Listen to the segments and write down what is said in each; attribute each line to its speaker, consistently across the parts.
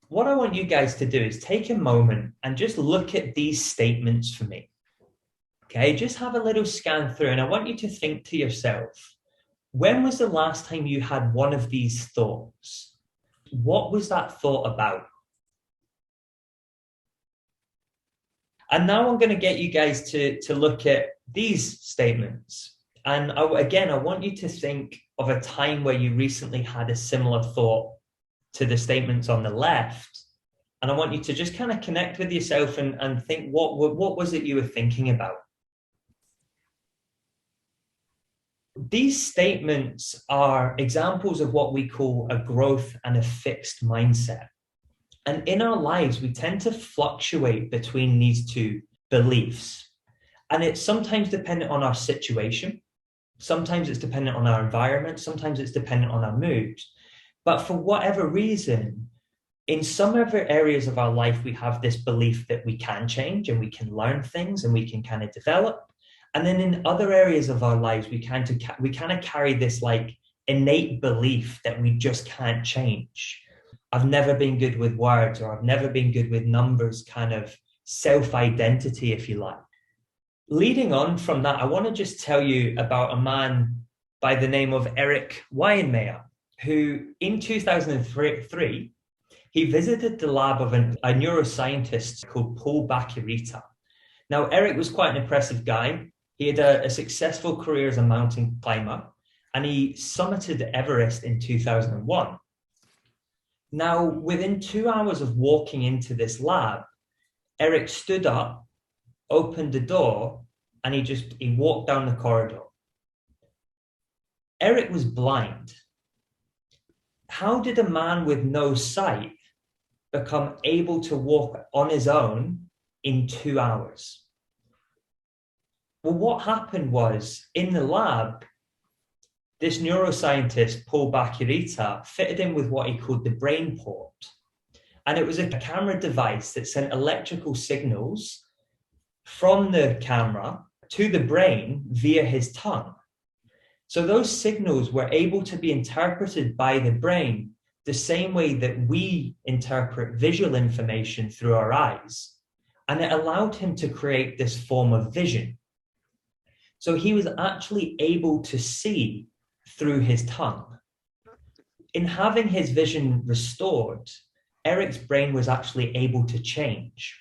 Speaker 1: what I want you guys to do is take a moment and just look at these statements for me. Okay, just have a little scan through, and I want you to think to yourself, when was the last time you had one of these thoughts? What was that thought about? And now I'm going to get you guys to look at these statements. And again, I want you to think of a time where you recently had a similar thought to the statements on the left. And I want you to just kind of connect with yourself and think, what was it you were thinking about? These statements are examples of what we call a growth and a fixed mindset. And in our lives, we tend to fluctuate between these two beliefs. And it's sometimes dependent on our situation. Sometimes it's dependent on our environment. Sometimes it's dependent on our mood. But for whatever reason, in some other areas of our life, we have this belief that we can change and we can learn things and we can kind of develop. And then in other areas of our lives, we kind of carry this like innate belief that we just can't change. I've never been good with words, or I've never been good with numbers, kind of self-identity, if you like. Leading on from that, I want to just tell you about a man by the name of Eric Weinmeier, who in 2003, he visited the lab of a neuroscientist called Paul Bacchiarita. Now, Eric was quite an impressive guy. He had a successful career as a mountain climber, and he summited Everest in 2001. Now, within 2 hours of walking into this lab, Eric stood up, opened the door, and he walked down the corridor. Eric was blind. How did a man with no sight become able to walk on his own in 2 hours? Well, what happened was, in the lab, this neuroscientist, Paul Bacchiarita, fitted in with what he called the brain port. And it was a camera device that sent electrical signals from the camera to the brain via his tongue. So those signals were able to be interpreted by the brain the same way that we interpret visual information through our eyes. And it allowed him to create this form of vision. So he was actually able to see through his tongue. In having his vision restored, Eric's brain was actually able to change.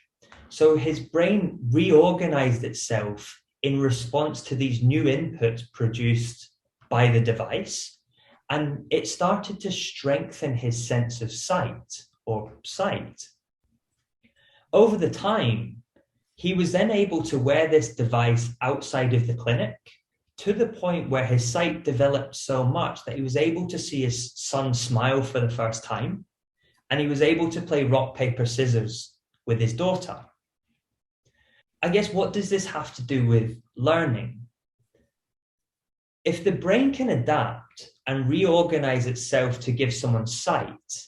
Speaker 1: So his brain reorganized itself in response to these new inputs produced by the device, and it started to strengthen his sense of sight or sight. Over the time, he was then able to wear this device outside of the clinic, to the point where his sight developed so much that he was able to see his son smile for the first time, and he was able to play rock, paper, scissors with his daughter. I guess, what does this have to do with learning? If the brain can adapt and reorganize itself to give someone sight,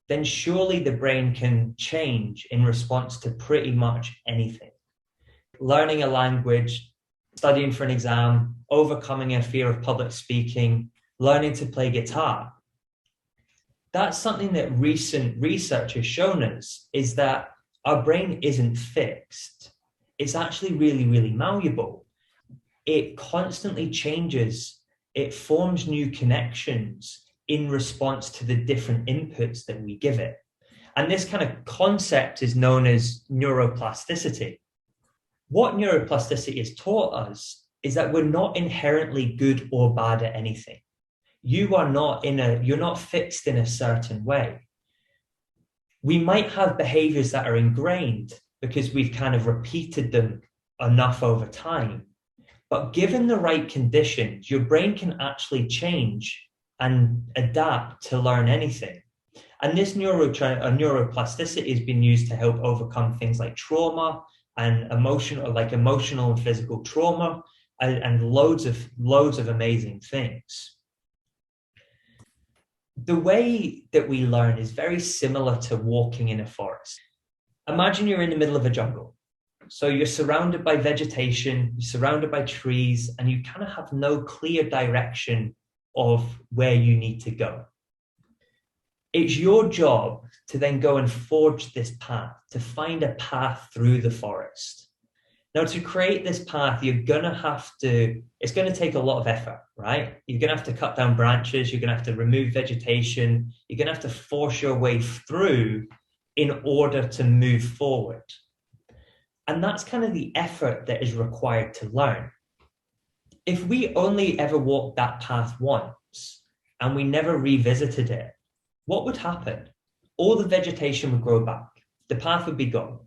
Speaker 1: then surely the brain can change in response to pretty much anything. Learning a language, studying for an exam, overcoming a fear of public speaking, learning to play guitar. That's something that recent research has shown us, is that our brain isn't fixed. It's actually really, really malleable. It constantly changes. It forms new connections in response to the different inputs that we give it. And this kind of concept is known as neuroplasticity. What neuroplasticity has taught us is that we're not inherently good or bad at anything. You're not fixed in a certain way. We might have behaviors that are ingrained because we've kind of repeated them enough over time. But given the right conditions, your brain can actually change and adapt to learn anything. And this neuroplasticity has been used to help overcome things like trauma and emotional and physical trauma, and loads of amazing things. The way that we learn is very similar to walking in a forest. Imagine you're in the middle of a jungle. So you're surrounded by vegetation, you're surrounded by trees, and you kind of have no clear direction of where you need to go. It's your job to then go and forge this path, to find a path through the forest. Now, to create this path, it's going to take a lot of effort, right? You're going to have to cut down branches, you're going to have to remove vegetation, you're going to have to force your way through in order to move forward. And that's kind of the effort that is required to learn. If we only ever walked that path once and we never revisited it, what would happen? All the vegetation would grow back, the path would be gone.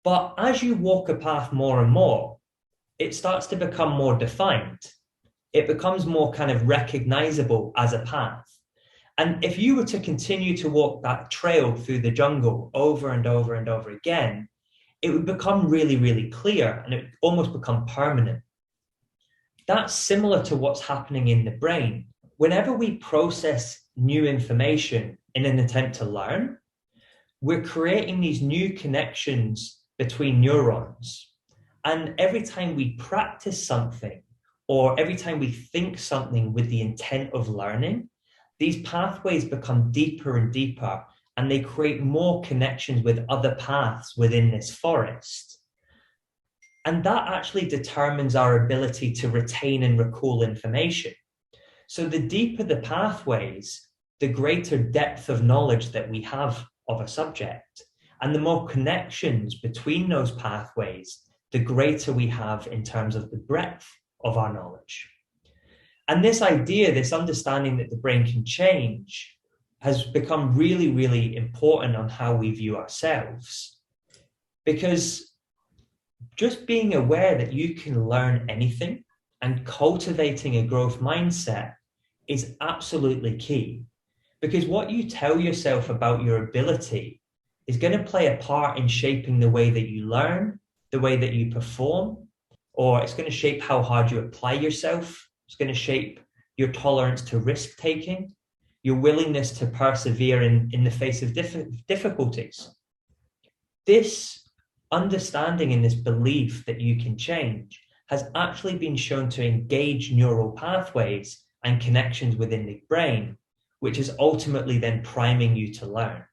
Speaker 1: But as you walk a path more and more, it starts to become more defined. It becomes more kind of recognizable as a path. And if you were to continue to walk that trail through the jungle over and over and over again, it would become really, really clear and it would almost become permanent. That's similar to what's happening in the brain. Whenever we process new information in an attempt to learn, we're creating these new connections between neurons. And every time we practice something, or every time we think something with the intent of learning, these pathways become deeper and deeper, and they create more connections with other paths within this forest. And that actually determines our ability to retain and recall information. So the deeper the pathways, the greater depth of knowledge that we have of a subject. And the more connections between those pathways, the greater we have in terms of the breadth of our knowledge. And this idea, this understanding that the brain can change, has become really, really important on how we view ourselves. Because just being aware that you can learn anything and cultivating a growth mindset is absolutely key. Because what you tell yourself about your ability is going to play a part in shaping the way that you learn, the way that you perform, or it's going to shape how hard you apply yourself. It's going to shape your tolerance to risk taking, your willingness to persevere in the face of difficulties. This understanding and this belief that you can change has actually been shown to engage neural pathways and connections within the brain, which is ultimately then priming you to learn.